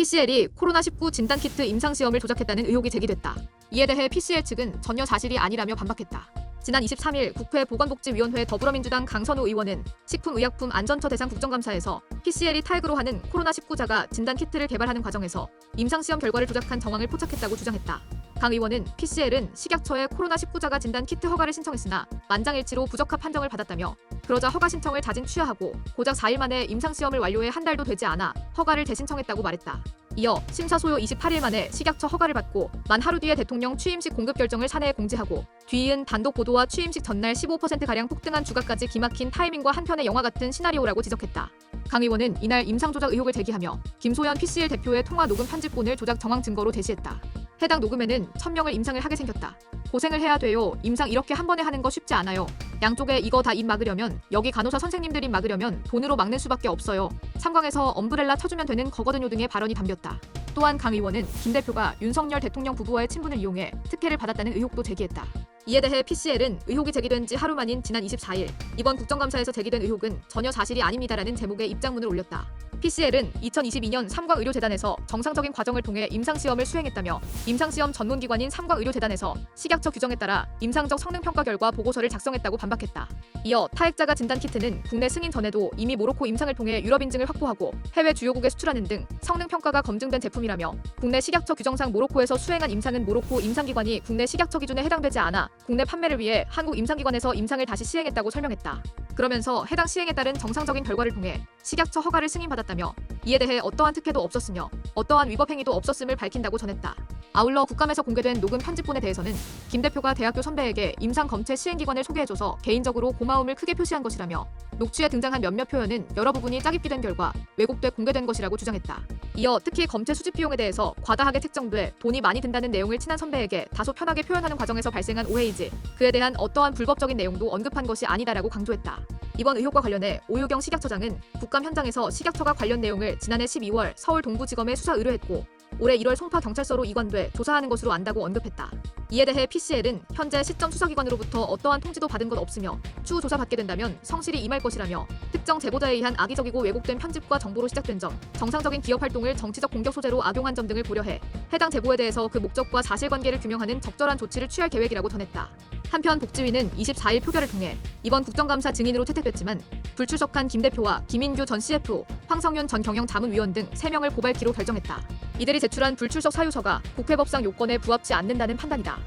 PCL이 코로나19 진단키트 임상시험을 조작했다는 의혹이 제기됐다. 이에 대해 PCL 측은 전혀 사실이 아니라며 반박했다. 지난 23일 국회 보건복지위원회 더불어민주당 강선우 의원은 식품의약품안전처 대상 국정감사에서 PCL이 타액으로 하는 코로나19자가 진단키트를 개발하는 과정에서 임상시험 결과를 조작한 정황을 포착했다고 주장했다. 강 의원은 PCL은 식약처에 코로나19자가 진단키트 허가를 신청했으나 만장일치로 부적합 판정을 받았다며 그러자 허가 신청을 자진 취하하고 고작 4일 만에 임상시험을 완료해 한 달도 되지 않아 허가를 재신청했다고 말했다. 이어 심사 소요 28일 만에 식약처 허가를 받고 만 하루 뒤에 대통령 취임식 공급 결정을 사내에 공지하고 뒤이은 단독 보도와 취임식 전날 15%가량 폭등한 주가까지 기막힌 타이밍과 한편의 영화 같은 시나리오라고 지적했다. 강 의원은 이날 임상조작 의혹을 제기하며 김소연 PCL 대표의 통화 녹음 편집본을 조작 정황 증거로 제시했다. 해당 녹음에는 1000명을 임상을 하게 생겼다. 고생을 해야 돼요. 임상 이렇게 한 번에 하는 거 쉽지 않아요. 양쪽에 이거 다 입 막으려면 여기 간호사 선생님들 입 막으려면 돈으로 막는 수밖에 없어요. 삼광에서 엄브렐라 쳐주면 되는 거거든요 등의 발언이 담겼다. 또한 강 의원은 김 대표가 윤석열 대통령 부부와의 친분을 이용해 특혜를 받았다는 의혹도 제기했다. 이에 대해 PCL은 의혹이 제기된 지 하루 만인 지난 24일 이번 국정감사에서 제기된 의혹은 전혀 사실이 아닙니다라는 제목의 입장문을 올렸다. PCL은 2022년 삼광의료재단에서 정상적인 과정을 통해 임상시험을 수행했다며 임상시험 전문기관인 삼광의료재단에서 식약처 규정에 따라 임상적 성능평가 결과 보고서를 작성했다고 반박했다. 이어 타액자가 진단키트는 국내 승인 전에도 이미 모로코 임상을 통해 유럽 인증을 확보하고 해외 주요국에 수출하는 등 성능평가가 검증된 제품이라며 국내 식약처 규정상 모로코에서 수행한 임상은 모로코 임상기관이 국내 식약처 기준에 해당되지 않아 국내 판매를 위해 한국 임상기관에서 임상을 다시 시행했다고 설명했다. 그러면서 해당 시행에 따른 정상적인 결과를 통해 식약처 허가를 승인받았다며 이에 대해 어떠한 특혜도 없었으며 어떠한 위법 행위도 없었음을 밝힌다고 전했다. 아울러 국감에서 공개된 녹음 편집본에 대해서는 김 대표가 대학교 선배에게 임상 검체 시행기관을 소개해줘서 개인적으로 고마움을 크게 표시한 것이라며 녹취에 등장한 몇몇 표현은 여러 부분이 짜깁기 된 결과 왜곡돼 공개된 것이라고 주장했다. 이어 특히 검체 수집 비용에 대해서 과다하게 책정돼 돈이 많이 든다는 내용을 친한 선배에게 다소 편하게 표현하는 과정에서 발생한 오해이지 그에 대한 어떠한 불법적인 내용도 언급한 것이 아니다라고 강조했다. 이번 의혹과 관련해 오유경 식약처장은 국감 현장에서 식약처가 관련 내용을 지난해 12월 서울 동부지검에 수사 의뢰했고 올해 1월 송파경찰서로 이관돼 조사하는 것으로 안다고 언급했다. 이에 대해 PCL은 현재 시점 수사기관으로부터 어떠한 통지도 받은 것 없으며 추후 조사받게 된다면 성실히 임할 것이라며 특정 제보자에 의한 악의적이고 왜곡된 편집과 정보로 시작된 점, 정상적인 기업 활동을 정치적 공격 소재로 악용한 점 등을 고려해 해당 제보에 대해서 그 목적과 사실관계를 규명하는 적절한 조치를 취할 계획이라고 전했다. 한편 복지위는 24일 표결을 통해 이번 국정감사 증인으로 채택됐지만 불출석한 김 대표와 김인규 전 CFO, 황성윤 전 경영자문위원 등 3명을 고발키로 결정했다. 이들이 제출한 불출석 사유서가 국회법상 요건에 부합지 않는다는 판단이다.